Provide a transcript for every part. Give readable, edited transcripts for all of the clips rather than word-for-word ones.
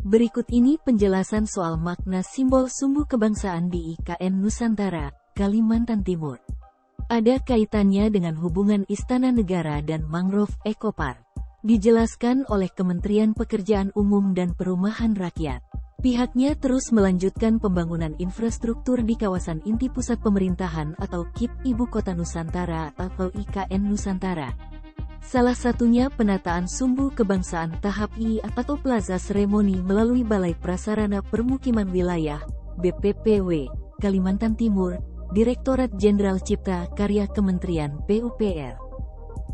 Berikut ini penjelasan soal makna simbol sumbu kebangsaan di IKN Nusantara, Kalimantan Timur. Ada kaitannya dengan hubungan Istana Negara dan mangrove ekopark. Dijelaskan oleh Kementerian Pekerjaan Umum dan Perumahan Rakyat. Pihaknya terus melanjutkan pembangunan infrastruktur di kawasan inti pusat pemerintahan atau KIP Ibu Kota Nusantara atau IKN Nusantara. Salah satunya penataan sumbu kebangsaan tahap I atau Plaza Seremoni melalui Balai Prasarana Permukiman Wilayah, BPPW, Kalimantan Timur, Direktorat Jenderal Cipta Karya Kementerian PUPR.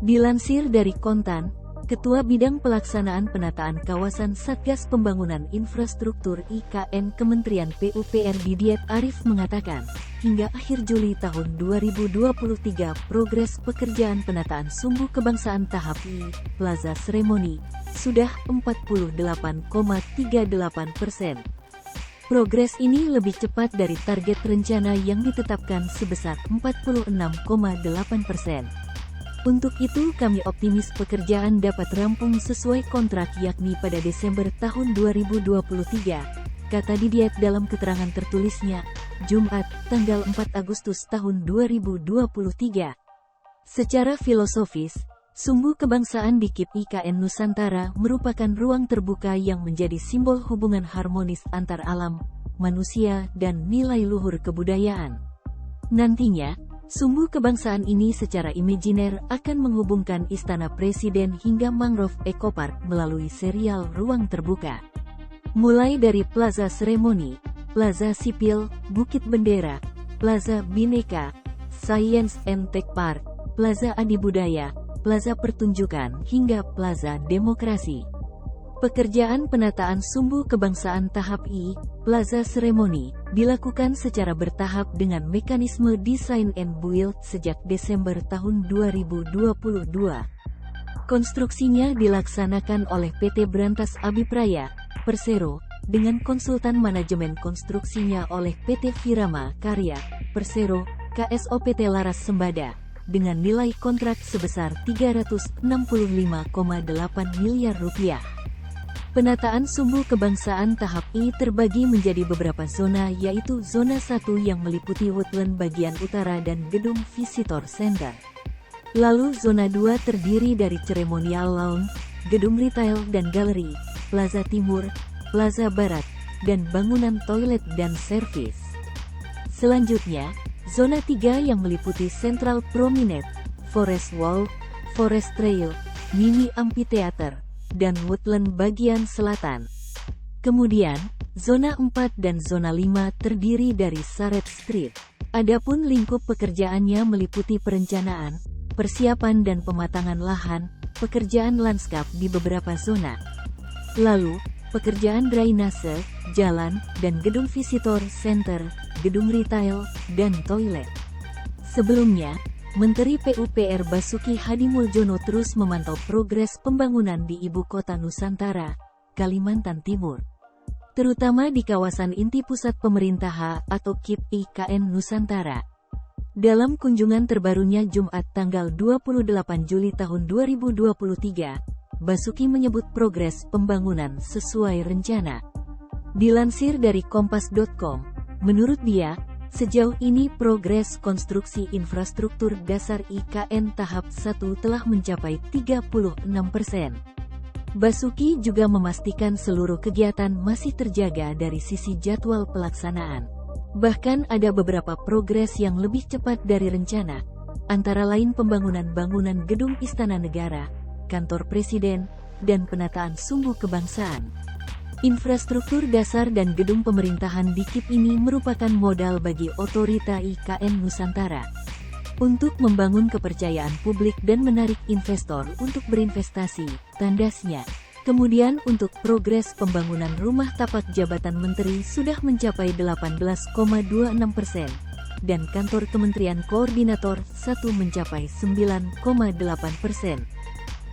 Dilansir dari Kontan, Ketua Bidang Pelaksanaan Penataan Kawasan Satgas Pembangunan Infrastruktur IKN Kementerian PUPR Didiet Arif mengatakan, hingga akhir Juli tahun 2023 progres pekerjaan penataan sumbu kebangsaan tahap I, Plaza Seremoni, sudah 48,38%. Progres ini lebih cepat dari target rencana yang ditetapkan sebesar 46,8%. Untuk itu kami optimis pekerjaan dapat rampung sesuai kontrak yakni pada Desember tahun 2023, kata Didiet dalam keterangan tertulisnya, Jumat, tanggal 4 Agustus tahun 2023. Secara filosofis, sumbu kebangsaan di KIP IKN Nusantara merupakan ruang terbuka yang menjadi simbol hubungan harmonis antar alam, manusia, dan nilai luhur kebudayaan. Nantinya, sumbu kebangsaan ini secara imajiner akan menghubungkan Istana Presiden hingga mangrove ekopark melalui serial ruang terbuka. Mulai dari Plaza Seremoni, Plaza Sipil, Bukit Bendera, Plaza Bhinneka, Science and Tech Park, Plaza Adibudaya, Plaza Pertunjukan hingga Plaza Demokrasi. Pekerjaan penataan sumbu kebangsaan tahap I, Plaza Seremoni, dilakukan secara bertahap dengan mekanisme design and build sejak Desember tahun 2022. Konstruksinya dilaksanakan oleh PT Brantas Abipraya, Persero, dengan konsultan manajemen konstruksinya oleh PT Firama Karya, Persero, KSOPT Laras Sembada, dengan nilai kontrak sebesar Rp365,8 miliar. Penataan sumbu kebangsaan tahap I terbagi menjadi beberapa zona yaitu Zona 1 yang meliputi woodland bagian utara dan gedung visitor center. Lalu Zona 2 terdiri dari ceremonial lawn, gedung retail dan galeri, Plaza Timur, Plaza Barat, dan bangunan toilet dan servis. Selanjutnya, Zona 3 yang meliputi Central Promenade, Forest Wall, Forest Trail, Mini Amphitheater, dan woodland bagian selatan. Kemudian, Zona 4 dan Zona 5 terdiri dari Saret Street. Adapun lingkup pekerjaannya meliputi perencanaan, persiapan dan pematangan lahan, pekerjaan lanskap di beberapa zona. Lalu, pekerjaan drainase, jalan, dan gedung visitor center, gedung retail, dan toilet. Sebelumnya, Menteri PUPR Basuki Hadimuljono terus memantau progres pembangunan di Ibu Kota Nusantara, Kalimantan Timur. Terutama di kawasan inti pusat pemerintahan atau KIP IKN Nusantara. Dalam kunjungan terbarunya Jumat tanggal 28 Juli tahun 2023, Basuki menyebut progres pembangunan sesuai rencana. Dilansir dari Kompas.com, menurut dia, sejauh ini progres konstruksi infrastruktur dasar IKN tahap 1 telah mencapai 36%. Basuki juga memastikan seluruh kegiatan masih terjaga dari sisi jadwal pelaksanaan. Bahkan ada beberapa progres yang lebih cepat dari rencana, antara lain pembangunan bangunan gedung Istana Negara, Kantor Presiden, dan penataan sumbu kebangsaan. Infrastruktur dasar dan gedung pemerintahan di KIP ini merupakan modal bagi otorita IKN Nusantara untuk membangun kepercayaan publik dan menarik investor untuk berinvestasi, tandasnya. Kemudian untuk progres pembangunan rumah tapak jabatan menteri sudah mencapai 18,26%, dan kantor Kementerian Koordinator 1 mencapai 9,8%.